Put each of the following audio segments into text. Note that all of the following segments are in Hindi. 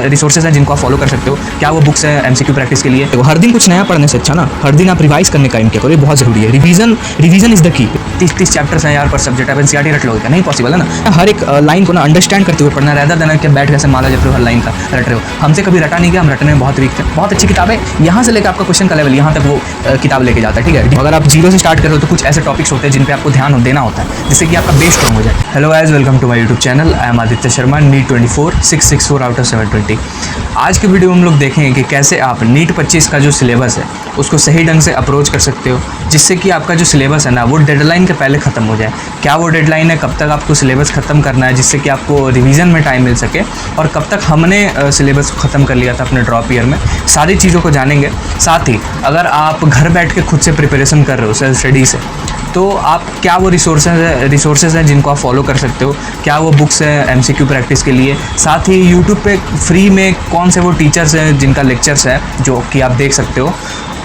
रिसोर्सेज हैं जिनको आप फॉलो कर सकते हो? क्या वो बुक्स हैं एमसीक्यू प्रैक्टिस के लिए? देखो, हर दिन कुछ नया पढ़ने से अच्छा ना हर दिन आप रिवाइज करने का टाइम क्या करो, ये बहुत जरूरी है। Revision is the key. 30 chapters हैं यार पर सब्जेक्ट, आप एनसीईआरटी रट लोगे क्या? नहीं पॉसिबल है ना। हर एक लाइन को ना अंडरस्टैंड करते हुए पढ़ना, रहता देना कि बैठ कैसे माला जप रहे हो हर लाइन का रट रहे हो। हमसे कभी रटा नहीं गया, हम रटने में बहुत वीक थे। बहुत अच्छी किताब है, यहाँ से लेकर आपका क्वेश्चन का लेवल यहाँ तक वो किताब लेके जाता है, ठीक है। अगर आप जीरो से स्टार्ट कर रहे हो तो कुछ ऐसे टॉपिक्स होते हैं जिन पे आपको ध्यान देना होता है, जिससे कि आपका बेस स्ट्रॉन्ग हो जाए। Hello guys, welcome to my YouTube channel. I am Aditya Sharma, NEET 24 664 out of 720। आज के वीडियो में हम लोग देखेंगे कि कैसे आप नीट 25 का जो सिलेबस है उसको सही ढंग से अप्रोच कर सकते हो, जिससे कि आपका जो सिलेबस है ना वो डेडलाइन के पहले ख़त्म हो जाए। क्या वो डेडलाइन है, कब तक आपको सिलेबस ख़त्म करना है जिससे कि आपको रिवीजन में टाइम मिल सके, और कब तक हमने सिलेबस ख़त्म कर लिया था अपने ड्रॉप ईयर में, सारी चीज़ों को जानेंगे। साथ ही अगर आप घर बैठ के खुद से प्रिपरेशन कर रहे हो सेल्फ स्टडी से, तो आप क्या वो रिसोर्सेज हैं जिनको आप फॉलो कर सकते हो, क्या वो बुक्स हैं एमसीक्यू प्रैक्टिस के लिए। साथ ही यूट्यूब पे फ्री में कौन से वो टीचर्स हैं जिनका लेक्चर्स है जो कि आप देख सकते हो।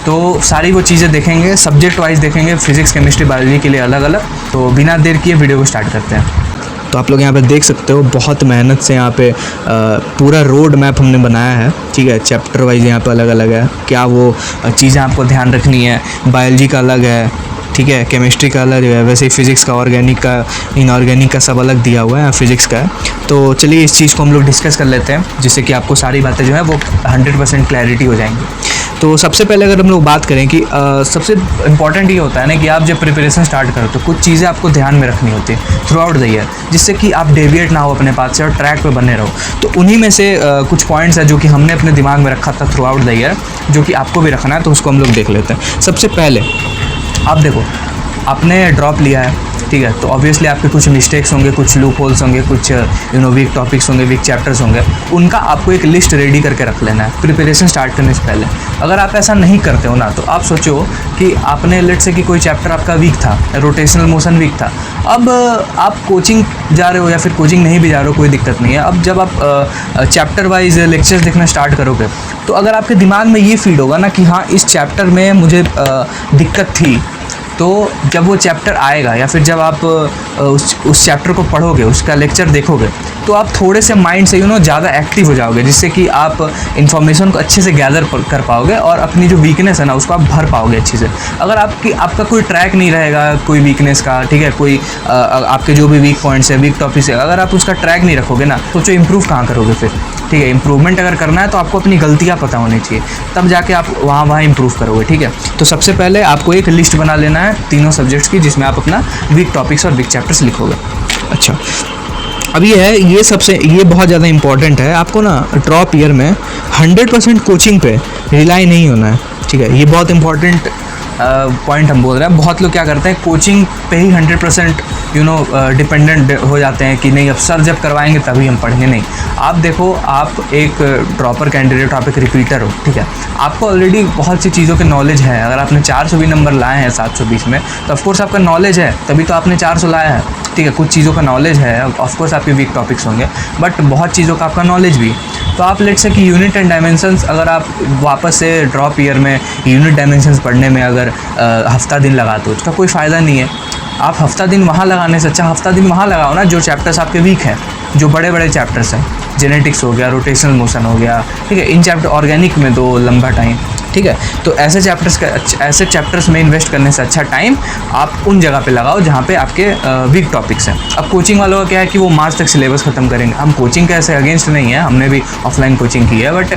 तो सारी वो चीज़ें देखेंगे, सब्जेक्ट वाइज देखेंगे, फिजिक्स केमिस्ट्री बायोलॉजी के लिए अलग अलग। तो बिना देर किए वीडियो को स्टार्ट करते हैं। तो आप लोग यहाँ पे देख सकते हो बहुत मेहनत से यहाँ पे पूरा रोड मैप हमने बनाया है, ठीक है। चैप्टर वाइज यहाँ पे अलग अलग है, क्या वो चीज़ें आपको ध्यान रखनी है। बायोलॉजी का अलग है, ठीक है, केमिस्ट्री का अलग है, वैसे ही फिज़िक्स का, ऑर्गेनिक का, इनऑर्गेनिक का सब अलग दिया हुआ है, फिज़िक्स का है। तो चलिए इस चीज़ को हम लोग डिस्कस कर लेते हैं, जिससे कि आपको सारी बातें जो है वो 100% क्लैरिटी हो जाएंगी। तो सबसे पहले अगर हम लोग बात करें कि सबसे इम्पॉर्टेंट ये होता है ना कि आप जब प्रिपरेशन स्टार्ट करो तो कुछ चीज़ें आपको ध्यान में रखनी होती है थ्रू आउट द ईयर, जिससे कि आप डेविएट ना हो अपने पास से और ट्रैक पे बने रहो। तो उन्हीं में से कुछ पॉइंट्स हैं जो कि हमने अपने दिमाग में रखा था थ्रू आउट द ईयर, जो कि आपको भी रखना है, तो उसको हम लोग देख लेते हैं। सबसे पहले आप देखो, आपने ड्रॉप लिया है, ठीक है, तो ऑब्वियसली आपके कुछ मिस्टेक्स होंगे, कुछ लूप होल्स होंगे, कुछ वीक टॉपिक्स होंगे, वीक चैप्टर्स होंगे। उनका आपको एक लिस्ट रेडी करके रख लेना है प्रिपरेशन स्टार्ट करने से पहले। अगर आप ऐसा नहीं करते हो ना, तो आप सोचो कि आपने लेट से कि कोई चैप्टर आपका वीक था, रोटेशनल मोशन वीक था। अब आप कोचिंग जा रहे हो या फिर कोचिंग नहीं भी जा रहे हो, कोई दिक्कत नहीं है। अब जब आप चैप्टर वाइज लेक्चर्स देखना स्टार्ट करोगे, तो अगर आपके दिमाग में ये फीड होगा ना कि हाँ इस चैप्टर में मुझे दिक्कत थी, तो जब वो चैप्टर आएगा या फिर जब आप उस चैप्टर को पढ़ोगे, उसका लेक्चर देखोगे, तो आप थोड़े से माइंड से ज़्यादा एक्टिव हो जाओगे, जिससे कि आप इन्फॉर्मेशन को अच्छे से गैदर कर पाओगे और अपनी जो वीकनेस है ना उसको आप भर पाओगे अच्छे से। अगर आपका कोई ट्रैक नहीं रहेगा कोई वीकनेस का, ठीक है, कोई आपके जो भी वीक पॉइंट्स है, वीक टॉपिक्स है, अगर आप उसका ट्रैक नहीं रखोगे ना, तो इम्प्रूव कहाँ करोगे फिर, ठीक है। इंप्रूवमेंट अगर करना है तो आपको अपनी गलतियाँ पता होनी चाहिए, तब जाके आप वहाँ इंप्रूव करोगे, ठीक है। तो सबसे पहले आपको एक लिस्ट बना लेना है तीनों सब्जेक्ट्स की, जिसमें आप अपना वीक टॉपिक्स और वीक चैप्टर्स लिखोगे। अच्छा, अब ये बहुत ज़्यादा इंपॉर्टेंट है। आपको ना ड्रॉप ईयर में 100% कोचिंग पे रिलाई नहीं होना है, ठीक है। ये बहुत इंपॉर्टेंट पॉइंट हम बोल रहे हैं। बहुत लोग क्या करते हैं, कोचिंग पे ही 100% डिपेंडेंट हो जाते हैं कि नहीं अब सर जब करवाएंगे तभी हम पढ़ेंगे। नहीं, आप देखो, आप एक ड्रॉपर कैंडिडेट, आप एक रिपीटर हो, ठीक है। आपको ऑलरेडी बहुत सी चीज़ों के नॉलेज है। अगर आपने 400 भी नंबर लाए हैं 720 में, तो ऑफकोर्स आपका नॉलेज है, तभी तो आपने 400 लाया है, ठीक है। कुछ चीज़ों का नॉलेज है, ऑफकोर्स आपके वीक टॉपिक्स होंगे, बट बहुत चीज़ों का आपका नॉलेज भी। तो आप लेट से कि यूनिट एंड डायमेंशंस, अगर आप वापस से ड्रॉप ईयर में यूनिट डायमेंशंस पढ़ने में अगर हफ्ता दिन लगाते हो, उसका कोई फ़ायदा नहीं है। आप हफ्ता दिन वहाँ लगाने से अच्छा हफ्ता दिन वहाँ लगाओ ना जो चैप्टर्स आपके वीक हैं, जो बड़े बड़े चैप्टर्स हैं। जेनेटिक्स हो गया, रोटेशनल मोशन हो गया, ठीक है। इन चैप्टर, ऑर्गेनिक में दो लंबा टाइम, ठीक है। तो ऐसे चैप्टर्स में इन्वेस्ट करने से अच्छा टाइम आप उन जगह पे लगाओ जहाँ पे आपके वीक टॉपिक्स हैं। अब कोचिंग वालों का क्या है कि वो मार्च तक सिलेबस ख़त्म करेंगे। हम कोचिंग के ऐसे अगेंस्ट नहीं है, हमने भी ऑफलाइन कोचिंग की है, बट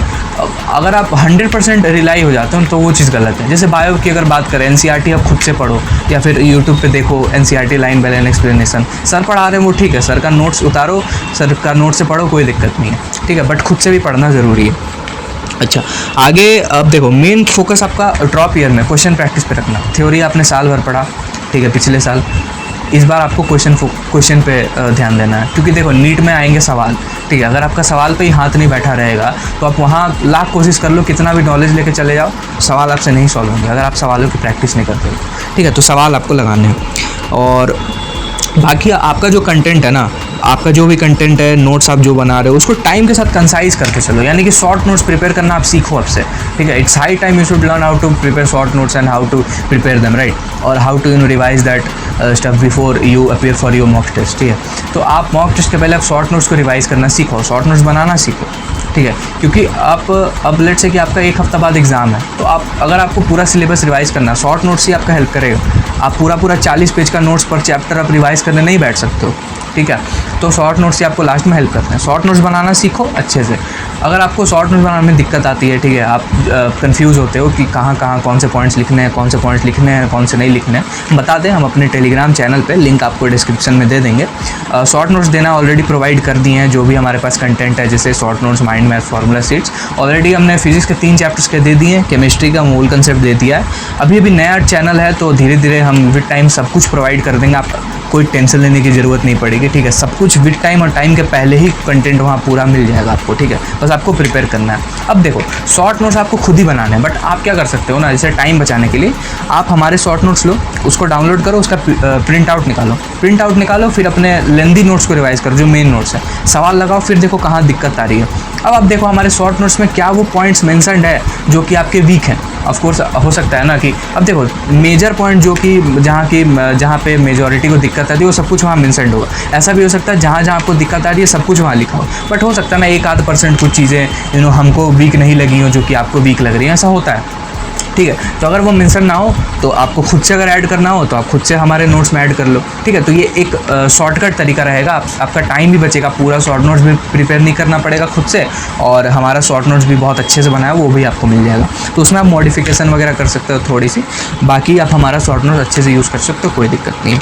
अगर आप 100% रिलाई हो जाते हो तो वो चीज़ गलत है। जैसे बायो की अगर बात करें, एनसीईआरटी आप खुद से पढ़ो या फिर यूट्यूब पे देखो NCERT line by line explanation, sir पढ़ा रहे हैं वो ठीक है, सर का नोट्स उतारो, सर का नोट से पढ़ो, कोई दिक्कत नहीं है, ठीक है, बट खुद से भी पढ़ना ज़रूरी है। अच्छा, आगे अब देखो, मेन फोकस आपका ड्रॉप ईयर में क्वेश्चन प्रैक्टिस पे रखना। थ्योरी आपने साल भर पढ़ा, ठीक है, पिछले साल। इस बार आपको क्वेश्चन पे ध्यान देना है, क्योंकि देखो नीट में आएंगे सवाल, ठीक है। अगर आपका सवाल पे ही हाथ नहीं बैठा रहेगा तो आप वहाँ लाख कोशिश कर लो, कितना भी नॉलेज लेके चले जाओ, सवाल आपसे नहीं सॉल्व होंगे अगर आप सवालों की प्रैक्टिस नहीं करते हो, ठीक है। तो सवाल आपको लगाने हैं। और बाकी आपका जो कंटेंट है ना, आपका जो भी कंटेंट है, नोट्स आप जो बना रहे हो, उसको टाइम के साथ कंसाइज करके चलो, यानी कि शॉर्ट नोट्स प्रिपेयर करना आप सीखो अब से, ठीक है। It's high time you should learn how to prepare short notes and how to prepare them, right, और how to revise that stuff before you appear for your mock test, ठीक है। तो आप मॉक टेस्ट के पहले आप शॉर्ट नोट्स को रिवाइज करना सीखो, शॉर्ट नोट्स बनाना सीखो, ठीक है, क्योंकि आप अब लेट से कि आपका एक हफ्ता बाद एग्ज़ाम है, तो आप अगर आपको पूरा सिलेबस रिवाइज करना है, शॉर्ट नोट्स ही आपका हेल्प करेगा। आप पूरा 40 पेज का नोट्स पर चैप्टर आप रिवाइज करने नहीं बैठ सकते हो, ठीक है। तो शॉर्ट नोट्स से आपको लास्ट में हेल्प करते हैं। शॉर्ट नोट्स बनाना सीखो अच्छे से। अगर आपको शॉर्ट नोट्स बनाने में दिक्कत आती है, ठीक है, आप कंफ्यूज होते हो कि कहाँ कौन से पॉइंट्स लिखने हैं, कौन से पॉइंट्स लिखने हैं, कौन से नहीं लिखने हैं, बता दें, हम अपने टेलीग्राम चैनल पे लिंक आपको डिस्क्रिप्शन में दे देंगे। शॉर्ट नोट्स देना ऑलरेडी प्रोवाइड कर दिए हैं, जो भी हमारे पास कंटेंट है, जैसे short notes, mind math, formula sheets. Already हमने फिजिक्स के 3 चैप्टर्स के दे दिए हैं, केमिस्ट्री का मूल कंसेप्ट दे दिया है। अभी नया चैनल है, तो धीरे धीरे हम विद टाइम सब कुछ प्रोवाइड कर देंगे। आप कोई टेंशन लेने की ज़रूरत नहीं पड़ेगी, ठीक है। सब कुछ विद टाइम और टाइम के पहले ही कंटेंट वहाँ पूरा मिल जाएगा आपको, ठीक है। बस आपको प्रिपेयर करना है। अब देखो, शॉर्ट नोट्स आपको खुद ही बनाने हैं, बट आप क्या कर सकते हो ना, जैसे टाइम बचाने के लिए आप हमारे शॉर्ट नोट्स लो, उसको डाउनलोड करो, उसका प्रिंट आउट निकालो, फिर अपने लेंदी नोट्स को रिवाइज करो, जो मेन नोट्स है, सवाल लगाओ, फिर देखो कहाँ दिक्कत आ रही है। अब आप देखो हमारे शॉर्ट नोट्स में क्या वो पॉइंट्स मेंशन्ड है जो कि आपके वीक हैं। ऑफ कोर्स हो सकता है ना कि अब देखो मेजर पॉइंट जो कि जहाँ पे मेजॉरिटी को दिक्कत आती है वो सब कुछ वहाँ मेंशन्ड होगा। ऐसा भी हो सकता है जहाँ आपको दिक्कत आ रही है सब कुछ वहाँ लिखा हो, बट हो सकता है ना 1-8% कुछ चीज़ें हमको वीक नहीं लगी हो जो कि आपको वीक लग रही है, ऐसा होता है, ठीक है। तो अगर वो मेंशन ना हो तो आपको खुद से अगर ऐड करना हो तो आप खुद से हमारे नोट्स में ऐड कर लो, ठीक है। तो ये एक शॉर्टकट तरीका रहेगा, आपका टाइम भी बचेगा, पूरा शॉर्ट नोट्स भी प्रिपेयर नहीं करना पड़ेगा खुद से, और हमारा शॉर्ट नोट्स भी बहुत अच्छे से बनाया वो भी आपको मिल जाएगा। तो उसमें आप मॉडिफिकेशन वगैरह कर सकते हो थोड़ी सी, बाकी आप हमारा शॉर्ट नोट्स अच्छे से यूज़ कर सकते हो, कोई दिक्कत नहीं है।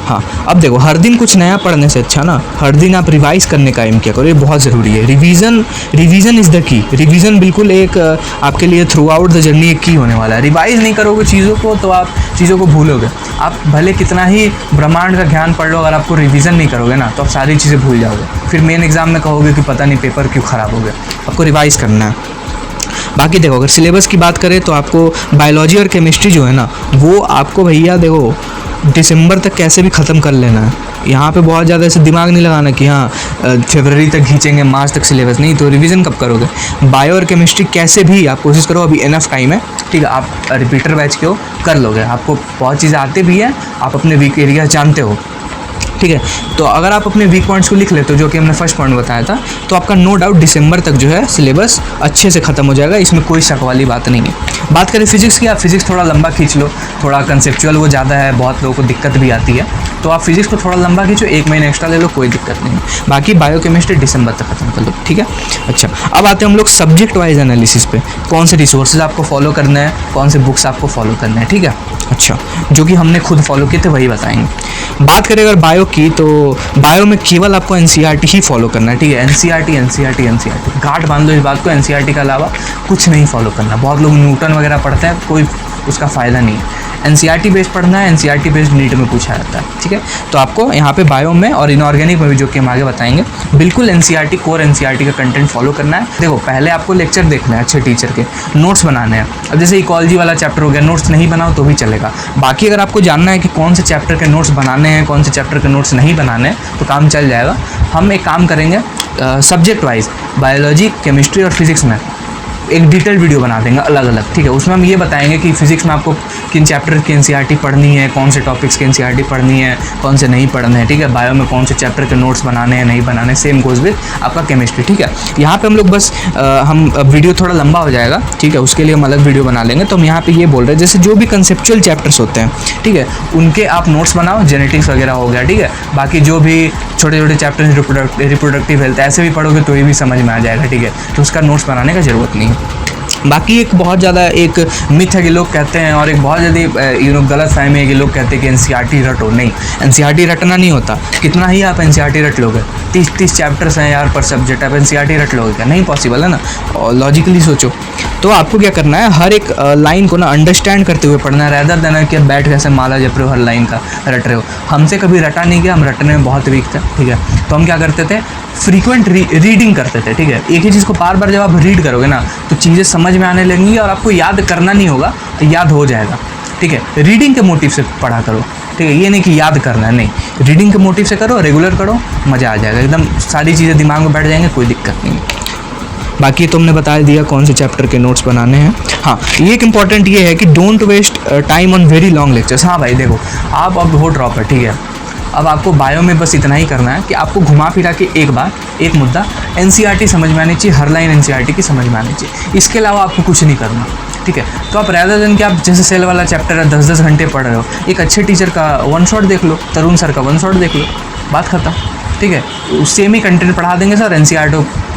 हाँ, अब देखो, हर दिन कुछ नया पढ़ने से अच्छा ना हर दिन आप रिवाइज़ करने का एम किया करो, ये बहुत ज़रूरी है। Revision is the key. Revision बिल्कुल एक आपके लिए थ्रू आउट द जर्नी एक की होने वाला है। रिवाइज नहीं करोगे चीज़ों को तो आप चीज़ों को भूलोगे। आप भले कितना ही ब्रह्मांड का ज्ञान पढ़ लो, अगर आपको रिवीजन नहीं करोगे ना तो आप सारी चीज़ें भूल जाओगे। फिर मेन एग्ज़ाम में कहोगे कि पता नहीं पेपर क्यों ख़राब हो गया। आपको रिवाइज़ करना है। बाकी देखो, अगर सिलेबस की बात करें तो आपको बायोलॉजी और केमिस्ट्री जो है ना, वो आपको भैया देखो दिसंबर तक कैसे भी ख़त्म कर लेना है। यहाँ पे बहुत ज़्यादा ऐसे दिमाग नहीं लगाना कि हाँ फरवरी तक खींचेंगे, मार्च तक सिलेबस, नहीं। तो रिवीजन कब करोगे? बायो और केमिस्ट्री कैसे भी आप कोशिश करो, अभी इनफ टाइम है, ठीक है। आप रिपीटर बैच के हो, कर लोगे, आपको बहुत चीज़ें आती भी हैं, आप अपने वीक एरिया जानते हो, ठीक है। तो अगर आप अपने वीक पॉइंट्स को लिख लेते हो, जो कि हमने फर्स्ट पॉइंट बताया था, तो आपका नो डाउट दिसंबर तक जो है सिलेबस अच्छे से ख़त्म हो जाएगा, इसमें कोई शक वाली बात नहीं है। बात करें फिजिक्स की, आप फिजिक्स थोड़ा लंबा खींच लो, थोड़ा कंसेप्चुअल वो ज़्यादा है, बहुत लोगों को दिक्कत भी आती है, तो आप फिजिक्स को थोड़ा लंबा खींचो, 1 महीना एक्स्ट्रा ले लो, कोई दिक्कत नहीं है। बाकी बायो केमिस्ट्री दिसंबर तक खत्म कर लो, ठीक है। अच्छा, अब आते हैं हम लोग सब्जेक्ट वाइज एनालिसिस पे, कौन से रिसोर्सेज आपको फॉलो करना है, कौन से बुक्स आपको फॉलो करना है, ठीक है। अच्छा, जो कि हमने खुद फॉलो किए थे वही बताएंगे। बात करें अगर बायो की, तो बायो में केवल आपको एनसीईआरटी ही फॉलो करना है, ठीक है। एनसीईआरटी गांठ बांध लो इस बात को, एनसीईआरटी के अलावा कुछ नहीं फॉलो करना। बहुत लोग न्यूटन वगैरह पढ़ते हैं, कोई उसका फ़ायदा नहीं है। एनसीईआरटी बेस्ड पढ़ना है, एनसीईआरटी बेस्ड नीट में पूछा जाता है, ठीक है। तो आपको यहाँ पे बायो में और इनऑर्गेनिक में भी, जो कि हम आगे बताएंगे, बिल्कुल एनसीईआरटी कोर एनसीईआरटी का कंटेंट फॉलो करना है। देखो, पहले आपको लेक्चर देखना है अच्छे टीचर के, नोट्स बनाने हैं। अब जैसे इकोलॉजी वाला चैप्टर हो गया, नोट्स नहीं बनाओ तो भी चलेगा। बाकी अगर आपको जानना है कि कौन से चैप्टर के नोट्स बनाने हैं, कौन से चैप्टर के नोट्स नहीं बनाने हैं, तो काम चल जाएगा। हम एक काम करेंगे, सब्जेक्ट वाइज बायोलॉजी, केमिस्ट्री और फिजिक्स में एक डिटेल वीडियो बना देंगे अलग अलग, ठीक है। उसमें हम ये बताएंगे कि फिजिक्स में आपको किन चैप्टर की एनसीईआरटी पढ़नी है, कौन से टॉपिक्स की एनसीईआरटी पढ़नी है, कौन से नहीं पढ़ने हैं, ठीक है। बायो में कौन से चैप्टर के नोट्स बनाने हैं, नहीं बनाने, सेम गोज विद आपका केमिस्ट्री, ठीक है। यहाँ पे हम लोग बस हम वीडियो थोड़ा लंबा हो जाएगा, ठीक है, उसके लिए हम अलग वीडियो बना लेंगे। तो हम यहाँ पे ये बोल रहे हैं, जैसे जो भी कंसेप्चुअल चैप्टर्स होते हैं, ठीक है, उनके आप नोट्स बनाओ, जेनेटिक्स वगैरह हो गया, ठीक है। बाकी जो भी छोटे छोटे चैप्टर, रिप्रोडक्टिव हेल्थ, ऐसे भी पढ़ोगे तो ये भी समझ में आ जाएगा, ठीक है। तो उसका नोट्स बनाने का ज़रूरत नहीं है। बाकी एक बहुत ज़्यादा एक मिथ है कि लोग कहते हैं, और एक बहुत ज़्यादा गलत फहमी है कि लोग कहते हैं कि एनसीईआरटी रटो। नहीं, एनसीईआरटी रटना नहीं होता। कितना ही आप एनसीईआरटी रट लोगे, 30 चैप्टर्स हैं यार पर सब्जेक्ट, आप एनसीईआरटी रट लोगे क्या? नहीं पॉसिबल है ना। और लॉजिकली सोचो, तो आपको क्या करना है, हर एक लाइन को ना अंडरस्टैंड करते हुए पढ़ना है, रैदर देन कि बैठ कैसे माला जप रहे हो, हर लाइन का रट रहे हो। हमसे कभी रटा नहीं गया, हम रटने में बहुत वीक थे, ठीक है। तो हम क्या करते थे, फ्रीक्वेंट रीडिंग करते थे, ठीक है। एक ही चीज़ को बार बार जब आप रीड करोगे ना तो चीज़ें समझ में आने लगेंगी और आपको याद करना नहीं होगा, याद हो जाएगा, ठीक है। रीडिंग के मोटिव से पढ़ा करो, ठीक है। ये नहीं कि याद करना है, नहीं, रीडिंग के मोटिव से करो, रेगुलर करो, मज़ा आ जाएगा, एकदम सारी चीज़ें दिमाग में बैठ जाएंगे, कोई दिक्कत नहीं। बाकी तुमने बता दिया कौन से चैप्टर के नोट्स बनाने हैं। हाँ, ये एक इम्पॉर्टेंट ये है कि don't waste time on very long lectures. हाँ भाई देखो, आप अब हो ड्रॉप है, ठीक है, अब आपको बायो में बस इतना ही करना है कि आपको घुमा फिरा के एक बार एक मुद्दा एनसीईआरटी समझ में आनी चाहिए, हर लाइन एनसीईआरटी की समझ में आनी चाहिए, इसके अलावा आपको कुछ नहीं करना, ठीक है। तो आप रैदर देन कि आप जैसे सेल वाला चैप्टर है 10-10 घंटे पढ़ रहे हो, एक अच्छे टीचर का वन शॉट देख लो, तरुण सर का वन शॉट देख लो, बात खत्म, ठीक है। सेम ही कंटेंट पढ़ा देंगे सर,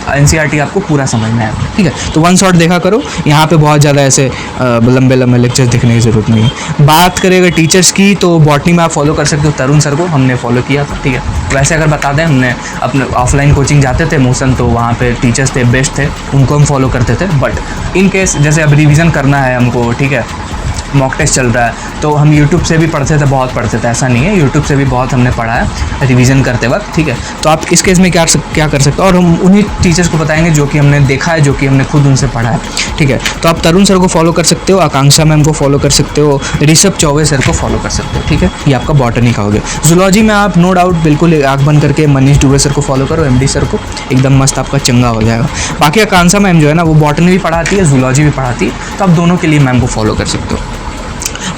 एनसीईआरटी आपको पूरा समझ में आएगा, ठीक है। तो वन शॉट देखा करो, यहाँ पे बहुत ज़्यादा ऐसे लंबे लंबे लेक्चर्स देखने की ज़रूरत नहीं है। बात करें अगर टीचर्स की, तो बॉटनी में आप फॉलो कर सकते हो तरुण सर को, हमने फॉलो किया था, ठीक है। वैसे अगर बता दें, हमने अपने ऑफलाइन कोचिंग जाते थे मोशन, तो वहाँ पे टीचर्स थे, बेस्ट थे, उनको हम फॉलो करते थे। बट इन केस जैसे अब रिवीजन करना है हमको, ठीक है, मॉक टेस्ट चल रहा है, तो हम यूट्यूब से भी पढ़ते थे, बहुत पढ़ते थे, ऐसा नहीं है, यूट्यूब से भी बहुत हमने पढ़ा है रिवीजन करते वक्त, ठीक है। तो आप इस केस में क्या कर सकते हो, और हम उन्हीं टीचर्स को बताएंगे जो कि हमने देखा है, जो कि हमने खुद उनसे पढ़ा है, ठीक है। तो आप तरुण सर को फॉलो कर सकते हो, आकांक्षा मैम को फॉलो कर सकते हो, ऋषभ चौबे सर को फॉलो कर सकते हो, ठीक है। ये आपका बॉटनी का हो गया। जूलॉजी में आप नो डाउट बिल्कुल आँख बंद करके मनीष दुबे सर को फॉलो करो, MD सर को, एकदम मस्त आपका चंगा हो जाएगा। बाकी आकांक्षा मैम जो है ना, वो बॉटनी भी पढ़ाती है, जूलॉजी भी पढ़ाती है, तो आप दोनों के लिए मैम को फॉलो कर सकते हो।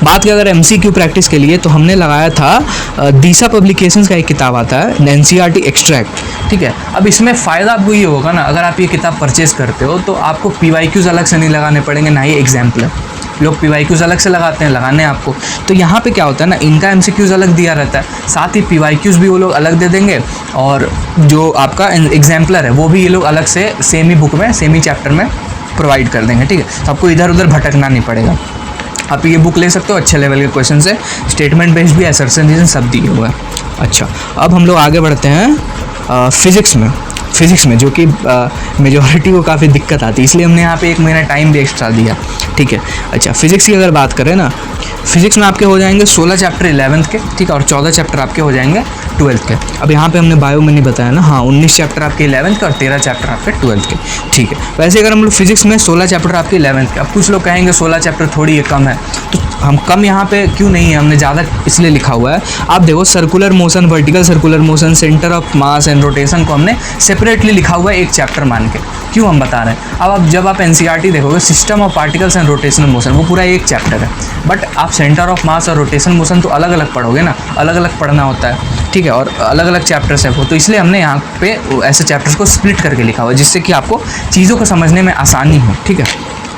बात की अगर MCQ प्रैक्टिस के लिए, तो हमने लगाया था दिशा पब्लिकेशंस का एक किताब आता है, NCERT एक्सट्रैक्ट, ठीक है। अब इसमें फ़ायदा आपको ये होगा ना, अगर आप ये किताब परचेज़ करते हो तो आपको PYQs अलग से नहीं लगाने पड़ेंगे, ना ही एग्जाम्पलर। लोग PYQs अलग से लगाते हैं, लगाने आपको, तो यहाँ पे क्या होता है ना, इनका MCQs अलग दिया रहता है, साथ ही PYQs भी वो लोग अलग दे देंगे, और जो आपका एग्जाम्पलर है वो भी ये लोग अलग से सेम ही बुक में, सेम ही चैप्टर में प्रोवाइड कर देंगे, ठीक है। तो आपको इधर उधर भटकना नहीं पड़ेगा। आप ये बुक ले सकते हो, अच्छे लेवल के क्वेश्चन है, स्टेटमेंट बेस्ड भी, असर्शन रीजन सब दिए हुए हैं। अच्छा, अब हम लोग आगे बढ़ते हैं फिज़िक्स में जो कि मेजॉरिटी को काफ़ी दिक्कत आती है, इसलिए हमने यहाँ पे 1 महीना टाइम भी एक्स्ट्रा दिया, ठीक है। अच्छा, फिज़िक्स की अगर बात करें ना, फिज़िक्स में आपके हो जाएंगे 16 चैप्टर 11th के, ठीक है, और 14 चैप्टर आपके हो जाएंगे 12th के। अब यहाँ पे हमने बायो में नहीं बताया ना, हाँ, 19 चैप्टर आपके 11th के और 13 चैप्टर आपके 12th के, ठीक है। वैसे अगर हम लोग फिज़िक्स में 16 चैप्टर आपके 11th के, अब कुछ लोग कहेंगे 16 चैप्टर थोड़ी ये कम है, तो हम कम यहाँ पे क्यों नहीं है, हमने ज़्यादा इसलिए लिखा हुआ है। आप देखो, circular motion, vertical circular motion, centre of mass and rotation को हमने सेपरेटली लिखा हुआ है एक चैप्टर मान के, क्यों हम बता रहे हैं। अब जब आप NCERT देखोगे, system of particles and rotational motion, वो पूरा एक चैप्टर है, बट आप सेंटर ऑफ मास और रोटेशन मोशन तो अलग अलग पढ़ोगे ना, अलग अलग पढ़ना होता है, ठीक है, और अलग अलग चैप्टर्स है वो, तो इसलिए हमने यहाँ पे ऐसे चैप्टर्स को स्प्लिट करके लिखा हुआ है, जिससे कि आपको चीज़ों को समझने में आसानी हो, ठीक है,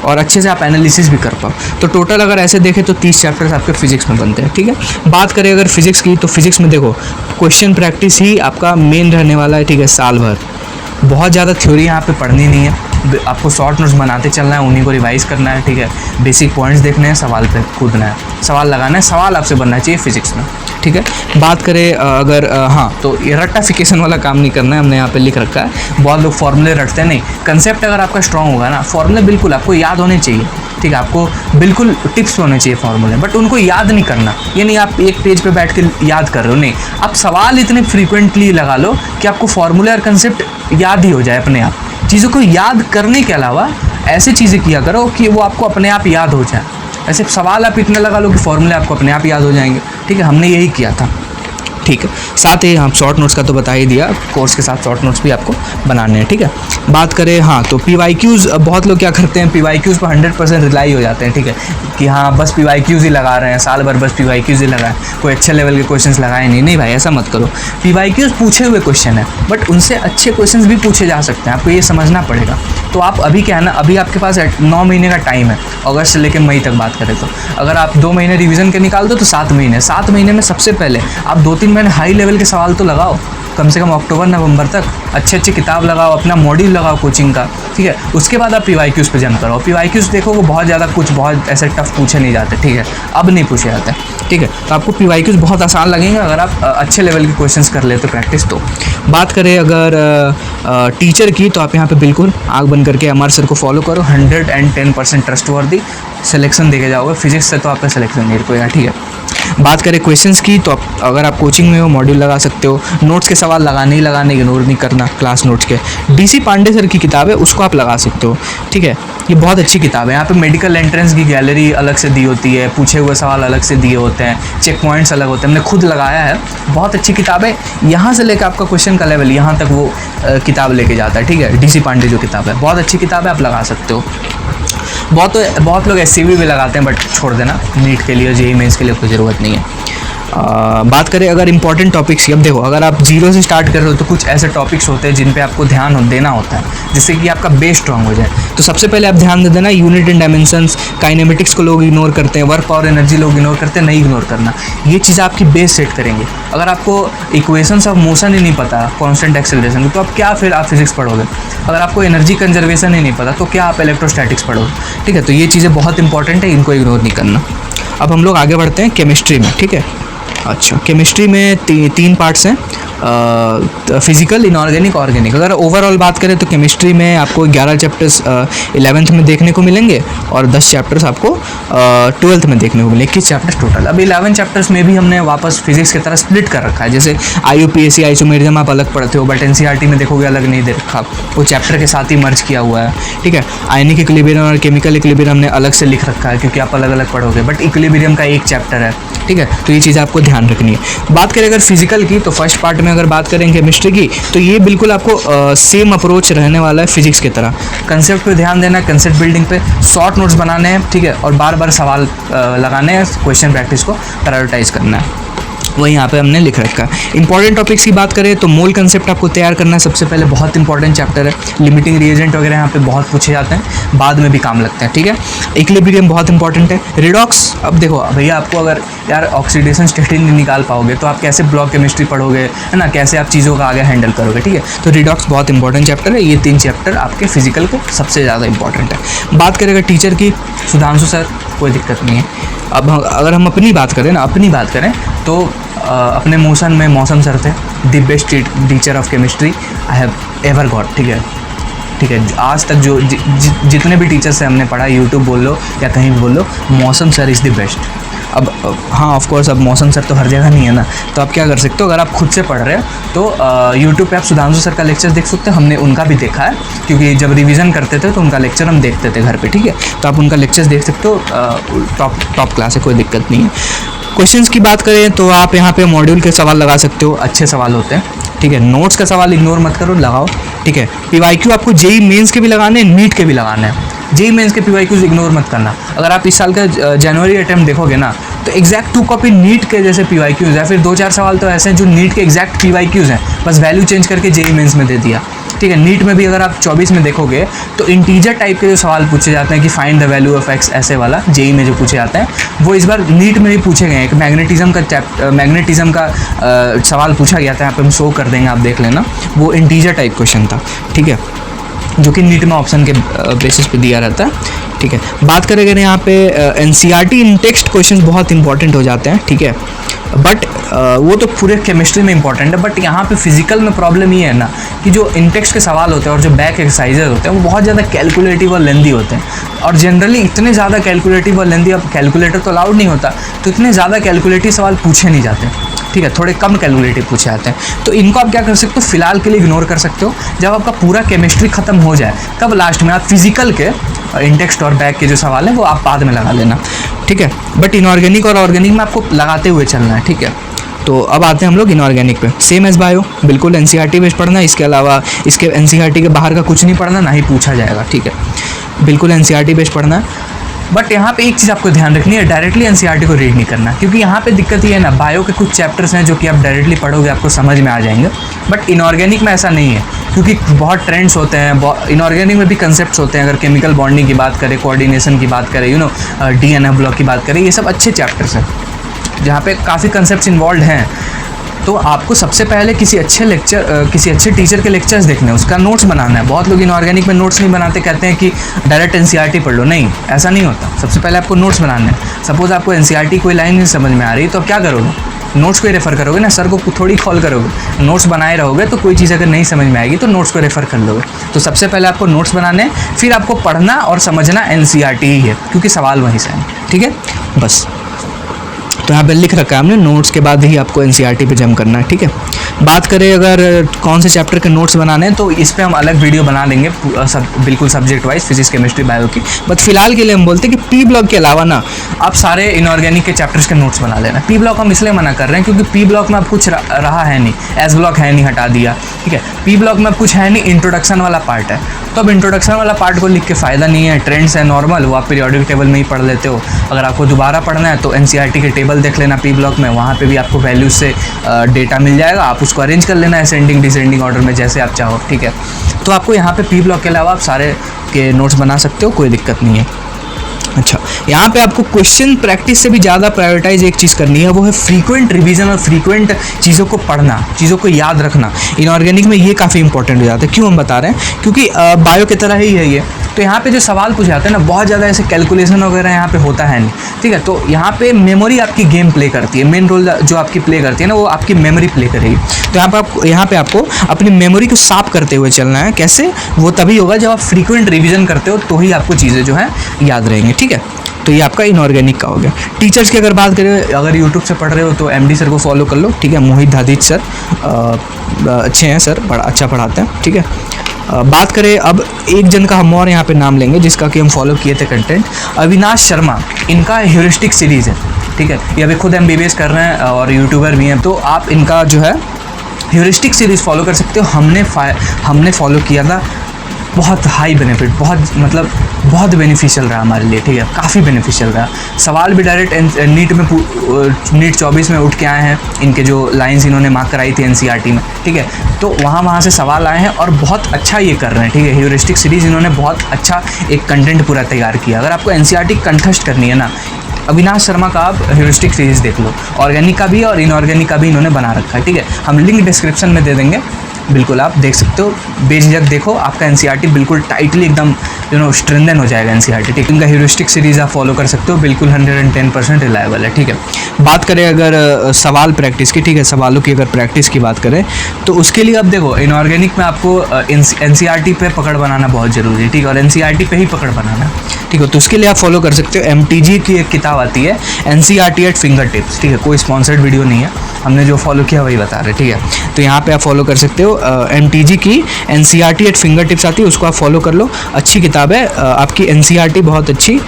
और अच्छे से आप एनालिसिस भी कर पाओ। तो टोटल अगर ऐसे देखें तो 30 चैप्टर्स आपके फिजिक्स में बनते हैं, ठीक है। बात करें अगर फिजिक्स की, तो फिजिक्स में देखो, क्वेश्चन प्रैक्टिस ही आपका मेन रहने वाला है, ठीक है, साल भर। बहुत ज़्यादा थ्योरी यहाँ पे पढ़नी नहीं है, आपको शॉर्ट नोट्स बनाते चलना है, उन्हीं को रिवाइज करना है, ठीक है। बेसिक पॉइंट्स देखने हैं, सवाल पे कूदना है, सवाल लगाना है, सवाल आपसे बनना चाहिए फिजिक्स में, ठीक है। बात करें अगर हाँ, तो ये रट्टाफिकेशन वाला काम नहीं करना है, हमने यहाँ पे लिख रखा है। बहुत लोग फॉर्मूले रटते नहीं, कंसेप्ट अगर आपका स्ट्रॉन्ग होगा ना, फॉर्मूले बिल्कुल आपको याद होने चाहिए, ठीक है, आपको बिल्कुल टिप्स होने चाहिए फॉर्मूले, बट उनको याद नहीं करना, ये नहीं आप एक पेज पे बैठ के याद कर रहे हो, नहीं, आप सवाल इतने फ्रीक्वेंटली लगा लो कि आपको फॉर्मूले और कंसेप्ट याद ही हो जाए अपने आप। चीज़ों को याद करने के अलावा ऐसी चीज़ें किया करो कि वो आपको अपने आप याद हो जाए। ऐसे सवाल आप इतने लगा लो कि फॉर्मूले आपको अपने आप याद हो जाएंगे, ठीक है, हमने यही किया था, ठीक है। साथ ही हम शॉर्ट नोट्स का तो बता ही दिया, कोर्स के साथ शॉर्ट नोट्स भी आपको बनाने हैं, ठीक है। बात करें हाँ, तो PYQs, बहुत लोग क्या करते हैं, PYQs पर 100% रिलाई हो जाते हैं, ठीक है, कि हाँ बस PYQs ही लगा रहे हैं, साल भर बस PYQs ही लगाए, कोई अच्छे लेवल के क्वेश्चंस लगाए नहीं भाई, ऐसा मत करो। PYQs पूछे हुए क्वेश्चन है, बट उनसे अच्छे क्वेश्चंस भी पूछे जा सकते हैं, आपको ये समझना पड़ेगा। तो आप अभी क्या है ना, अभी आपके पास 9 महीने का टाइम है, अगस्त से लेकर मई तक बात करें तो, अगर आप 2 महीने रिवीजन के निकाल दो तो 7 महीने, 7 महीने में सबसे पहले आप 2-3 महीने हाई लेवल के सवाल तो लगाओ, कम से कम अक्टूबर नवंबर तक अच्छी किताब लगाओ, अपना मॉड्यूल लगाओ कोचिंग का, ठीक है। उसके बाद आप PYQs पे जंप करो, PYQs देखोगे बहुत ज़्यादा कुछ बहुत ऐसे टफ पूछे नहीं जाते, ठीक है, अब नहीं पूछे जाते, ठीक है। तो आपको PYQs बहुत आसान लगेंगे अगर आप अच्छे लेवल के क्वेश्चंस कर लेते प्रैक्टिस। तो बात करें अगर टीचर की, तो आप यहाँ पे बिल्कुल आँख बंद करके अमर सर को फॉलो करो, 110% ट्रस्टवर्दी सिलेक्शन देके जाओगे, फिजिक्स से तो आपका सिलेक्शन नहीं रुकेगा, ठीक है। बात करें क्वेश्चंस की, तो अगर आप कोचिंग में हो मॉड्यूल लगा सकते हो, नोट्स के सवाल लगाने ही लगाने, इग्नोर नहीं करना क्लास नोट्स के। DC पांडे सर की किताब है, उसको आप लगा सकते हो, ठीक है, ये बहुत अच्छी किताब है। यहाँ पे मेडिकल एंट्रेंस की गैलरी अलग से दी होती है, पूछे हुए सवाल अलग से दिए होते हैं, चेक पॉइंट्स अलग होते हैं, हमने खुद लगाया है, बहुत अच्छी किताब है। यहाँ से लेकर आपका क्वेश्चन का लेवल यहाँ तक वो किताब लेके जाता है, ठीक है। DC पांडे जो किताब है बहुत अच्छी किताब है, आप लगा सकते हो। बहुत लोग SCV भी लगाते हैं, बट छोड़ देना, नीट के लिए JEE मेंस के लिए कोई ज़रूरत नहीं है। बात करें अगर इंपॉर्टेंट टॉपिक्स की, अब देखो अगर आप जीरो से स्टार्ट कर रहे हो तो कुछ ऐसे टॉपिक्स होते हैं जिन पे आपको ध्यान देना होता है जिससे कि आपका बेस स्ट्रांग हो जाए। तो सबसे पहले आप ध्यान दे देना यूनिट एंड डायमेंशंस, काइनेमेटिक्स को लोग इग्नोर करते हैं, वर्क पावर एनर्जी लोग इग्नोर करते हैं, नहीं इग्नोर करना। ये चीज़ आपकी बेस सेट करेंगे। अगर आपको इक्वेशंस ऑफ मोशन ही नहीं पता कांस्टेंट एक्सेलरेशन की, तो आप क्या फिर आप फिजिक्स पढ़ोगे। अगर आपको एनर्जी कंजर्वेशन ही नहीं पता तो क्या आप इलेक्ट्रोस्टैटिक्स पढ़ोगे। ठीक है, तो ये चीज़ें बहुत इंपॉर्टेंट है, इनको इग्नोर नहीं करना। अब हम लोग आगे बढ़ते हैं केमिस्ट्री में। ठीक है, अच्छा केमिस्ट्री में तीन पार्ट्स हैं, फिजिकल, इनऑर्गेनिक, ऑर्गेनिक। अगर ओवरऑल बात करें तो केमिस्ट्री में आपको 11 चैप्टर्स 11th में देखने को मिलेंगे और 10 चैप्टर्स आपको 12th में देखने को मिलेंगे, 21 चैप्टर्स टोटल। अब 11 चैप्टर्स में भी हमने वापस फिजिक्स की तरह स्प्लिट कर रखा है। जैसे IUPAC आइसोमेरिज्म आप अलग पढ़ते हो, बट NCERT में देखोगे अलग नहीं दे रखा, वो चैप्टर के साथ ही मर्ज किया हुआ है। ठीक है, आयनिक इक्विलिब्रियम और केमिकल इक्विलिब्रियम हमने अलग से लिख रखा है क्योंकि आप अलग अलग पढ़ोगे, बट इक्विलिब्रियम का एक चैप्टर है। ठीक है, तो ये चीज़ आपको ध्यान रखनी है। बात करें अगर फिजिकल की, तो फर्स्ट पार्ट में अगर बात करें केमिस्ट्री की, तो ये बिल्कुल आपको सेम अप्रोच रहने वाला है फिजिक्स की तरह। कंसेप्ट पे ध्यान देना, कंसेप्ट बिल्डिंग पे शॉर्ट नोट्स बनाने हैं। ठीक है, और बार बार सवाल लगाने हैं, क्वेश्चन प्रैक्टिस को प्रायोरिटाइज करना है, वही यहाँ पे हमने लिख रखा है। इंपॉर्टेंट टॉपिक्स की बात करें तो मोल कंसेप्ट आपको तैयार करना है सबसे पहले, बहुत इंपॉर्टेंट चैप्टर है। लिमिटिंग रिएजेंट वगैरह यहाँ पे बहुत पूछे जाते हैं, बाद में भी काम लगते हैं। ठीक है, इक्विलिब्रियम बहुत इंपॉर्टेंट है। रिडॉक्स, अब देखो भैया आपको अगर यार ऑक्सीडेशन स्टेट ही नहीं निकाल पाओगे तो आप कैसे ब्लॉक केमिस्ट्री पढ़ोगे, है ना, कैसे आप चीज़ों का आगे हैंडल करोगे। ठीक है, तो रिडॉक्स बहुत इंपॉर्टेंट चैप्टर है। ये 3 चैप्टर आपके फिजिकल के सबसे ज़्यादा इंपॉर्टेंट है। बात करें अगर टीचर की, सुधांशु सर, कोई दिक्कत नहीं है। अब अगर हम अपनी बात करें तो अपने मोशन में मौसम सर थे, the best teacher of chemistry I have ever got. ठीक है, आज तक जो जितने भी टीचर से हमने पढ़ा, यूट्यूब बोल लो या कहीं भी बोल लो, मौसम सर इज़ द बेस्ट। अब हाँ ऑफ कोर्स अब मौसम सर तो हर जगह नहीं है ना, तो आप क्या कर सकते हो, अगर आप खुद से पढ़ रहे हो तो यूट्यूब पे आप सुधांशु सर का लेक्चर देख सकते हो। हमने उनका भी देखा है क्योंकि जब रिवीजन करते थे तो उनका लेक्चर हम देखते थे घर पे। ठीक है, तो आप उनका लेक्चर्स देख सकते हो, टॉप क्लास है, कोई दिक्कत नहीं है। क्वेश्चंस की बात करें तो आप यहाँ पे मॉड्यूल के सवाल लगा सकते हो, अच्छे सवाल होते हैं। ठीक है, नोट्स का सवाल इग्नोर मत करो, लगाओ। ठीक है, PYQ आपको JEE मेंस के भी लगाने हैं, नीट के भी लगाने हैं। JEE मेंस के PYQs इग्नोर मत करना। अगर आप इस साल का जनवरी अटेम्प्ट देखोगे ना तो एग्जैक्ट 2 कॉपी नीट के जैसे PYQs है, फिर 2-4 सवाल तो ऐसे हैं जो नीट के एग्जैक्ट PYQs हैं, बस वैल्यू चेंज करके JEE मेंस में दे दिया। ठीक है, नीट में भी अगर आप 24 में देखोगे तो इंटीजर टाइप के जो सवाल पूछे जाते हैं कि find the value of x, ऐसे वाला JEE में जो पूछे जाते हैं, वो इस बार नीट में भी पूछे गए हैं। एक मैग्नेटिज्म का सवाल पूछा गया था, यहाँ पे हम शो कर देंगे, आप देख लेना, वो इंटीजर टाइप क्वेश्चन था। ठीक है, जो कि नीट में ऑप्शन के बेसिस पे दिया रहता है। ठीक है, बात करें अगर यहाँ पे NCERT इन टेक्स्ट क्वेश्चंस बहुत इंपॉर्टेंट हो जाते हैं। ठीक है, बट वो तो पूरे केमिस्ट्री में इंपॉर्टेंट है, बट यहाँ पे फिजिकल में प्रॉब्लम ये है ना कि जो इन टेक्स्ट के सवाल होते हैं और जो बैक एक्सरसाइजेज होते हैं वो बहुत ज़्यादा कैलकुलेटिव और लेंदी होते हैं, और जनरली इतने ज़्यादा कैलकुलेटिव और लेंदी, अब कैलकुलेटर तो अलाउड नहीं होता, तो इतने ज़्यादा कैलकुलेटिव सवाल पूछे नहीं जाते। ठीक है, थोड़े कम कैलकुलेटिव पूछे जाते हैं, तो इनको आप क्या कर सकते हो, फिलहाल के लिए इग्नोर कर सकते हो। जब आपका पूरा केमिस्ट्री खत्म हो जाए तब लास्ट में आप फिजिकल के इंटेक्स्ट और बैक के जो सवाल है वो आप बाद में लगा लेना। ठीक है, बट इनऑर्गेनिक और ऑर्गेनिक में आपको लगाते हुए चलना है। ठीक है, तो अब आते हैं हम लोग इनऑर्गेनिक पे। सेम एज बायो, बिल्कुल NCERT बेस्ड पढ़ना है, इसके अलावा इसके NCERT के बाहर का कुछ नहीं पढ़ना, ना ही पूछा जाएगा। ठीक है, बिल्कुल NCERT बेस्ड पढ़ना है। बट यहाँ पे एक चीज़ आपको ध्यान रखनी है, डायरेक्टली NCERT को रीड नहीं करना, क्योंकि यहाँ पे दिक्कत ये है ना, बायो के कुछ चैप्टर्स हैं जो कि आप डायरेक्टली पढ़ोगे आपको समझ में आ जाएंगे, बट इनऑर्गेनिक में ऐसा नहीं है, क्योंकि बहुत ट्रेंड्स होते हैं। इनऑर्गेनिक में भी कंसेप्ट्स होते हैं, अगर केमिकल बॉन्डिंग की बात करें, कोऑर्डिनेशन की बात करें, DNF ब्लॉक की बात करें, ये सब अच्छे चैप्टर्स हैं जहाँ पे काफ़ी कंसेप्ट्स इन्वॉल्व हैं। तो आपको सबसे पहले किसी अच्छे टीचर के लेक्चर्स देखने हैं, उसका नोट्स बनाना है। बहुत लोग इनऑर्गेनिक में नोट्स नहीं बनाते, कहते हैं कि डायरेक्ट NCERT पढ़ लो, नहीं ऐसा नहीं होता। सबसे पहले आपको नोट्स बनाना है। सपोज़ आपको NCERT कोई लाइन नहीं समझ में आ रही तो आप क्या करोगे, नोट्स को ही रेफ़र करोगे ना, सर को थोड़ी कॉल करोगे। नोट्स बनाए रहोगे तो कोई चीज़ अगर नहीं समझ में आएगी तो नोट्स को रेफ़र कर लोगे। तो सबसे पहले आपको नोट्स बनाने हैं, फिर आपको पढ़ना और समझना NCERT ही है, क्योंकि सवाल वहीं से हैं। ठीक है, बस तो यहाँ पे लिख रखा है हमने, नोट्स के बाद ही आपको NCERT पे जम करना है। ठीक है, बात करें अगर कौन से चैप्टर के नोट्स बनाने हैं तो इस पे हम अलग वीडियो बना लेंगे, बिल्कुल subject wise, physics, chemistry, bio की। बट फिलहाल के लिए हम बोलते हैं कि P ब्लॉक के अलावा ना आप सारे इनऑर्गेनिक के चैप्टर्स के नोट्स बना लेना। P ब्लॉक हम इसलिए मना कर रहे हैं क्योंकि P ब्लॉक में अब कुछ रहा है नहीं, S ब्लॉक है नहीं, हटा दिया। ठीक है, P ब्लॉक में अब कुछ है नहीं, इंट्रोडक्शन वाला पार्ट है, तो तो अब इंट्रोडक्शन वाला पार्ट को लिख के फ़ायदा नहीं है, ट्रेंड्स है नॉर्मल, वो आप पीरियोडिक टेबल में ही पढ़ लेते हो। अगर आपको दोबारा पढ़ना है तो एनसीईआरटी के टेबल देख लेना पी ब्लॉक में, वहाँ पे भी आपको वैल्यूज से डेटा मिल जाएगा, आप उसको अरेंज कर लेना असेंडिंग डिसेंडिंग ऑर्डर में जैसे आप चाहो, ठीक है। तो आपको यहाँ पे पी ब्लॉक के अलावा आप सारे के नोट्स बना सकते हो, कोई दिक्कत नहीं है। अच्छा, यहाँ पे आपको क्वेश्चन प्रैक्टिस से भी ज़्यादा प्रायोरिटाइज एक चीज़ करनी है, वो है फ्रीक्वेंट रिवीजन और फ्रीक्वेंट चीज़ों को पढ़ना, चीज़ों को याद रखना। इनऑर्गेनिक में ये काफ़ी इंपॉर्टेंट हो जाता है। क्यों हम बता रहे हैं? क्योंकि बायो की तरह ही है ये। तो यहाँ पे जो सवाल पूछे जाते हैं ना, बहुत ज़्यादा ऐसे कैलकुलेशन वगैरह यहाँ पे होता है नहीं, ठीक है। तो यहाँ पे मेमोरी आपकी गेम प्ले करती है, मेन रोल जो आपकी प्ले करती है ना, वो आपकी मेमोरी प्ले करेगी। तो यहाँ पे आपको अपनी मेमोरी को साफ करते हुए चलना है। कैसे? वो तभी होगा जब आप फ्रीक्वेंट रिवीजन करते हो, तो ही आपको चीज़ें जो है याद रहेंगी, ठीक है। तो ये आपका इनऑर्गेनिक का हो गया। टीचर्स की अगर बात करें, अगर यूट्यूब से पढ़ रहे हो तो एमडी सर को फॉलो कर लो, ठीक है। मोहित दादिच सर अच्छे हैं सर, बड़ा अच्छा पढ़ाते हैं, ठीक है। बात करें अब एक जन का हम और यहाँ पे नाम लेंगे जिसका कि हम फॉलो किए थे कंटेंट, अविनाश शर्मा। इनका ह्यूरिस्टिक सीरीज़ है, ठीक है। ये अभी खुद MBBS कर रहे हैं और यूट्यूबर भी हैं, तो आप इनका जो है ह्यूरिस्टिक सीरीज़ फॉलो कर सकते हो। हमने फॉलो किया था, बहुत हाई बेनिफिट, बहुत बेनिफिशियल रहा हमारे लिए, ठीक है। काफ़ी बेनिफिशियल रहा। सवाल भी डायरेक्ट नीट 24 में उठ के आए हैं, इनके जो लाइंस इन्होंने मार्क कराई थी एनसीईआरटी में, ठीक है। तो वहाँ से सवाल आए हैं और बहुत अच्छा ये कर रहे हैं, ठीक है। ह्यूरिस्टिक सीरीज़ इन्होंने बहुत अच्छा एक कंटेंट पूरा तैयार किया। अगर आपको एनसीईआरटी कंठस्थ करनी है ना, अविनाश शर्मा का आप ह्यूरिस्टिक सीरीज़ देख लो। ऑर्गेनिक का भी और इनऑर्गेनिक का भी इन्होंने बना रखा है, ठीक है। हम लिंक डिस्क्रिप्शन में दे देंगे, बिल्कुल आप देख सकते हो, बेझिझक देखो, आपका एनसीईआरटी बिल्कुल टाइटली एकदम स्ट्रेंथन हो जाएगा एनसीईआरटी, ठीक है। इनका ह्यूरिस्टिक सीरीज़ आप फॉलो कर सकते हो, बिल्कुल 110% रिलायबल है, ठीक है। बात करें अगर सवाल प्रैक्टिस की, ठीक है, सवालों की अगर प्रैक्टिस की बात करें तो उसके लिए अब देखो, इनऑर्गेनिक में आपको एनसीईआरटी पे पकड़ बनाना बहुत ज़रूरी है, ठीक है, और एनसीईआरटी पे ही पकड़ बनाना है, ठीक है। तो उसके लिए आप फॉलो कर सकते हो, MTG की एक किताब आती है एनसीईआरटी एट फिंगर टिप्स, ठीक है। कोई स्पॉन्सर्ड वीडियो नहीं है, हमने जो फॉलो किया वही बता रहे, ठीक है। तो यहाँ पे आप फॉलो कर सकते हो, MTG की एनसीईआरटी एट फिंगर टिप्स आती है, उसको आप फॉलो कर लो। अच्छी किताब है, आपकी एनसीईआरटी बहुत अच्छी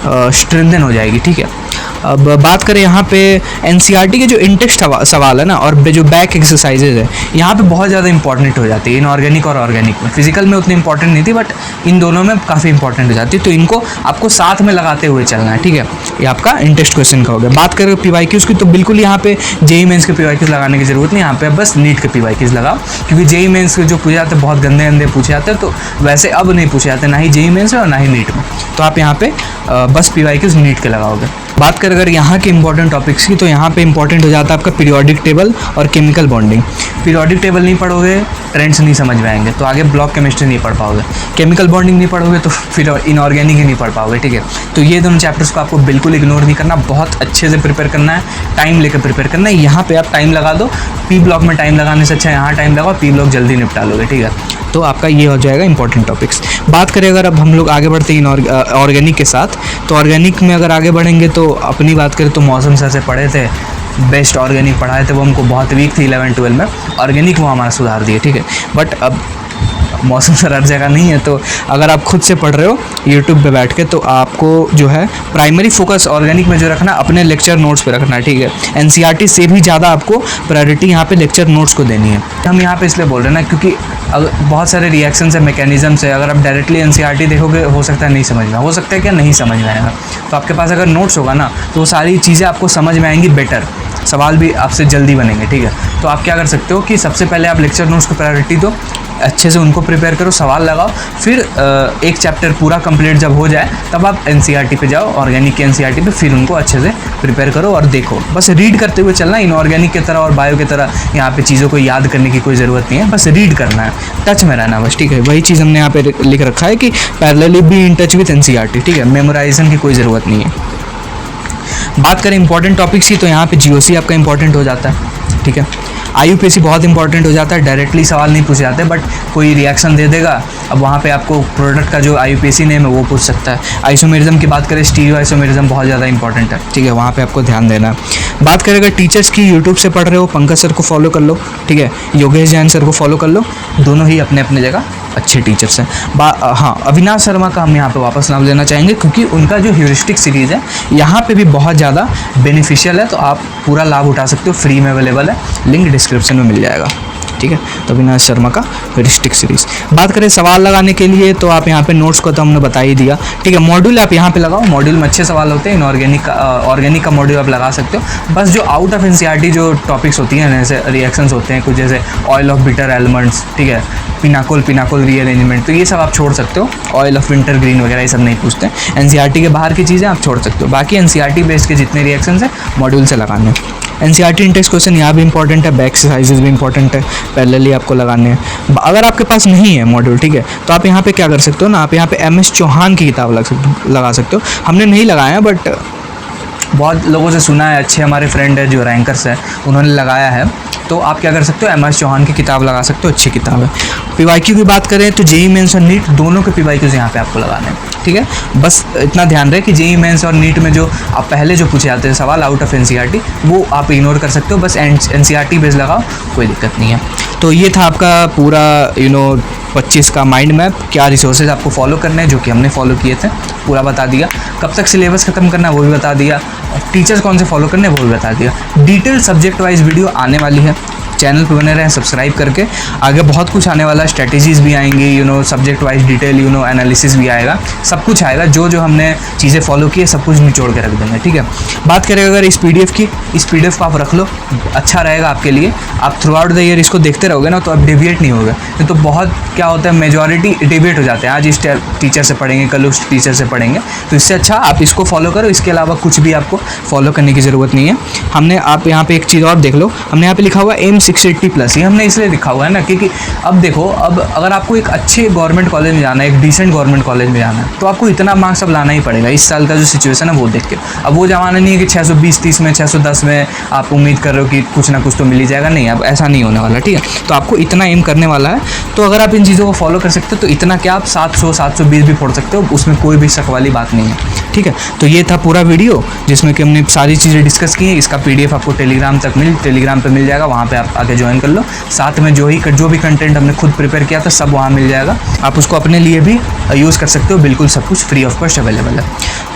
स्ट्रेंथन हो जाएगी, ठीक है। अब बात करें यहाँ पे एनसीईआरटी के जो इंटेक्स्ट सवाल है ना, और जो बैक एक्सरसाइजेज है, यहाँ पे बहुत ज़्यादा इंपॉर्टेंट हो जाती है इनऑर्गेनिक और ऑर्गेनिक में। फिजिकल में उतनी इंपॉर्टेंट नहीं थी, बट इन दोनों में काफ़ी इंपॉर्टेंट हो जाती है। तो इनको आपको साथ में लगाते हुए चलना है, ठीक है। ये आपका इंटेक्स्ट क्वेश्चन का हो गया। बात करें PYQs की, तो बिल्कुल यहाँ पे जेईई मेंस के PYQs लगाने की ज़रूरत नहीं, यहाँ पे बस नीट के PYQs लगाओ, क्योंकि जेईई मेंस के जो पूछे जाते हैं बहुत गंदे गंदे पूछे जाते हैं, तो वैसे अब नहीं पूछे जाते, ना ही जेईई मेंस में और ना ही नीट में। तो आप यहाँ पे बस PYQs नीट के लगाओगे। बात करें अगर यहाँ के इंपॉर्टेंट टॉपिक्स की, तो यहाँ पे इंपॉर्टेंट हो जाता है आपका पीरियोडिक टेबल और केमिकल बॉन्डिंग। पीरियोडिक टेबल नहीं पढ़ोगे, ट्रेंड्स नहीं समझ में आएंगे, तो आगे ब्लॉक केमिस्ट्री नहीं पढ़ पाओगे। केमिकल बॉन्डिंग नहीं पढ़ोगे तो फिर इनऑर्गेनिक ही नहीं पढ़ पाओगे, ठीक है। तो ये दोनों चैप्टर्स को आपको बिल्कुल इग्नोर नहीं करना, बहुत अच्छे से प्रिपेयर करना है, टाइम लेकर प्रिपेयर करना है। यहाँ पे आप टाइम लगा दो, पी ब्लॉक में टाइम लगाने से अच्छा यहाँ टाइम लगाओ, पी ब्लॉक जल्दी निपटा लोगे, ठीक है। तो आपका ये हो जाएगा इंपॉर्टेंट टॉपिक्स। बात करें अगर अब हम लोग आगे बढ़ते हैं ऑर्गेनिक के साथ, तो ऑर्गेनिक में अगर आगे बढ़ेंगे तो अपनी बात करें तो मौसम सर से पढ़े थे, बेस्ट ऑर्गेनिक पढ़ाए थे, वो हमको बहुत वीक थी 11-12 में, ऑर्गेनिक वो हमारा सुधार दिए, ठीक है। बट अब मौसम सर हर जगह नहीं है, तो अगर आप खुद से पढ़ रहे हो यूट्यूब पे बैठ के, तो आपको जो है प्राइमरी फोकस ऑर्गेनिक में जो रखना, अपने लेक्चर नोट्स पे रखना है, ठीक है। एनसीईआरटी से भी ज़्यादा आपको प्रायोरिटी यहाँ पे लेक्चर नोट्स को देनी है। हम यहाँ पे इसलिए बोल रहे हैं ना, क्योंकि बहुत सारे रिएक्शन है, मैकेनिज्म्स है, अगर आप डायरेक्टली एनसीईआरटी देखोगे हो सकता है नहीं समझ में, हो सकता है क्या नहीं समझ में आएगा। तो आपके पास अगर नोट्स होगा ना, तो वो सारी चीज़ें आपको समझ में आएंगी बेटर, सवाल भी आपसे जल्दी बनेंगे, ठीक है। तो आप क्या कर सकते हो कि सबसे पहले आप लेक्चर नोट्स को प्रायोरिटी दो, अच्छे से उनको प्रिपेयर करो, सवाल लगाओ, फिर एक चैप्टर पूरा कंप्लीट जब हो जाए तब आप एनसीईआरटी पे जाओ, ऑर्गेनिक के एनसीईआरटी पे, फिर उनको अच्छे से प्रिपेयर करो और देखो। बस रीड करते हुए चलना, इनऑर्गेनिक की तरह और बायो की तरह यहाँ पे चीज़ों को याद करने की कोई ज़रूरत नहीं है, बस रीड करना है, टच में रहना बस, ठीक है। वही चीज़ हमने यहाँ पे लिख रखा है कि parallelly be in touch with NCERT, ठीक है। मेमोराइजेशन की कोई ज़रूरत नहीं है। बात करें इंपॉर्टेंट टॉपिक्स की, तो यहाँ पे जीओसी आपका इंपॉर्टेंट हो जाता है, ठीक है। IUPAC बहुत इंपॉर्टेंट हो जाता है, डायरेक्टली सवाल नहीं पूछे जाते, बट कोई रिएक्शन दे देगा, अब वहाँ पे आपको प्रोडक्ट का जो IUPAC नेम है वो पूछ सकता है। आइसोमेरिज्म की बात करें, स्टीरियो आइसोमेरिज्म बहुत ज़्यादा इंपॉर्टेंट है, ठीक है, वहाँ पे आपको ध्यान देना है। बात करें अगर टीचर्स की, यूट्यूब से पढ़ रहे हो, पंकज सर को फॉलो कर लो, ठीक है, योगेश जैन सर को फॉलो कर लो, दोनों ही अपने अपने जगह अच्छे टीचर्स हैं। हाँ, अविनाश शर्मा का हम यहाँ पे वापस नाम लेना चाहेंगे, क्योंकि उनका जो ह्यूरिस्टिक सीरीज़ है यहाँ पे भी बहुत ज़्यादा बेनिफिशियल है, तो आप पूरा लाभ उठा सकते हो, फ्री में अवेलेबल है, लिंक डिस्क्रिप्शन में मिल जाएगा, ठीक है। ठीक है। तो अविनाश शर्मा का रिस्टिक सीरीज़। बात करें सवाल लगाने के लिए तो आप यहाँ पे नोट्स को तो हमने बता ही दिया, ठीक है। मॉड्यूल आप यहाँ पे लगाओ, मॉड्यूल में अच्छे सवाल होते हैं। इनऑर्गेनिक ऑर्गेनिक का मॉड्यूल आप लगा सकते हो। बस जो आउट ऑफ एनसीईआरटी जो टॉपिक्स होती हैं, जैसे रिएक्शंस होते हैं कुछ, जैसे ऑयल ऑफ बिटर एलिमेंट्स, ठीक है, पिनाकोल रीअरेंजमेंट, तो ये सब आप छोड़ सकते हो। ऑयल ऑफ विंटर ग्रीन वगैरह ये सब नहीं पूछते हैं। एनसीईआरटी के बाहर की चीज़ें आप छोड़ सकते हो। बाकी एनसीईआरटी बेस्ड के जितने रिएक्शंस हैं मॉड्यूल से लगाने हैं। एनसीईआरटी इंटेक्स क्वेश्चन यहाँ भी इंपॉर्टेंट है, बैक एक्सरसाइजेज भी इंपॉर्टेंट है, पैरेलली आपको लगाने हैं। अगर आपके पास नहीं है मॉड्यूल, ठीक है, तो आप यहाँ पे क्या कर सकते हो ना, आप यहाँ पे एम एस चौहान की किताब लगा सकते हो। हमने नहीं लगाया बट बहुत लोगों से सुना है, अच्छे हमारे फ्रेंड है जो रैंकर्स है उन्होंने लगाया है। तो आप क्या कर सकते हो, एम एस चौहान की किताब लगा सकते हो, अच्छी किताब है। पीवाईक्यू की बात करें तो जेईई मेंस और नीट दोनों के पीवाईक्यूज यहाँ पे आपको लगाने हैं, ठीक है। बस इतना ध्यान रहे कि जेईई मेंस और नीट में जो आप पहले जो पूछे जाते हैं सवाल आउट ऑफ एनसीईआरटी, वो आप इग्नोर कर सकते हो। बस एनसीईआरटी बेस लगाओ, कोई दिक्कत नहीं है। तो ये था आपका पूरा 25 का माइंड मैप। क्या रिसोर्सेज आपको फॉलो करने हैं, जो कि हमने फॉलो किए थे, पूरा बता दिया। कब तक सिलेबस खत्म करना है वो भी बता दिया। टीचर्स कौन से फॉलो करने हैं वो भी बता दिया। डिटेल सब्जेक्ट वाइज वीडियो आने वाली है, चैनल पे बने रहें सब्सक्राइब करके। आगे बहुत कुछ आने वाला है, स्ट्रेटेजीज भी आएंगी, सब्जेक्ट वाइज डिटेल एनालिसिस भी आएगा, सब कुछ आएगा। जो जो हमने चीज़ें फॉलो की है सब कुछ निचोड़ के रख देंगे, ठीक है। बात करें अगर इस पीडीएफ की, इस पीडीएफ को आप रख लो, अच्छा रहेगा आपके लिए। आप थ्रू आउट द ईयर इसको देखते रहोगे ना तो आप डेविएट नहीं होगे। तो बहुत क्या होता है, मेजॉरिटी डेविएट हो जाते हैं। आज इस टीचर से पढ़ेंगे, कल उस टीचर से पढ़ेंगे। तो इससे अच्छा आप इसको फॉलो करो, इसके अलावा कुछ भी आपको फॉलो करने की ज़रूरत नहीं है। हमने आप यहाँ पे एक चीज़ और देख लो, हमने यहाँ पे लिखा हुआ एम 680+। ये हमने इसलिए लिखा हुआ है ना क्योंकि अब देखो, अब अगर आपको एक अच्छे गवर्नमेंट कॉलेज में जाना है, एक डिसेंट गवर्नमेंट कॉलेज में जाना है, तो आपको इतना मार्क्स अब लाना ही पड़ेगा। इस साल का जो सिचुएशन है वो देख के। अब वो ज़माना नहीं है कि 620-30 में, 610 में आप उम्मीद कर रहे हो कि कुछ ना कुछ तो मिल ही जाएगा। नहीं, अब ऐसा नहीं होने वाला, ठीक है। तो आपको इतना एम करने वाला है। तो अगर आप इन चीज़ों को फॉलो कर सकते हो तो इतना क्या आप 700-720 भी फोड़ सकते हो, उसमें कोई भी शक वाली बात नहीं है, ठीक है। तो ये था पूरा वीडियो जिसमें कि हमने सारी चीज़ें डिस्कस की हैं। इसका PDF आपको टेलीग्राम पे मिल जाएगा, वहाँ पे आप आके ज्वाइन कर लो। साथ में जो भी कंटेंट हमने खुद प्रिपेयर किया था सब वहाँ मिल जाएगा। आप उसको अपने लिए भी यूज़ कर सकते हो, बिल्कुल सब कुछ फ्री ऑफ कॉस्ट अवेलेबल है।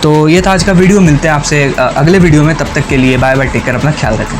तो ये था आज का वीडियो। मिलते हैं आपसे अगले वीडियो में, तब तक के लिए बाय बाय, टेक केयर, अपना ख्याल रखें।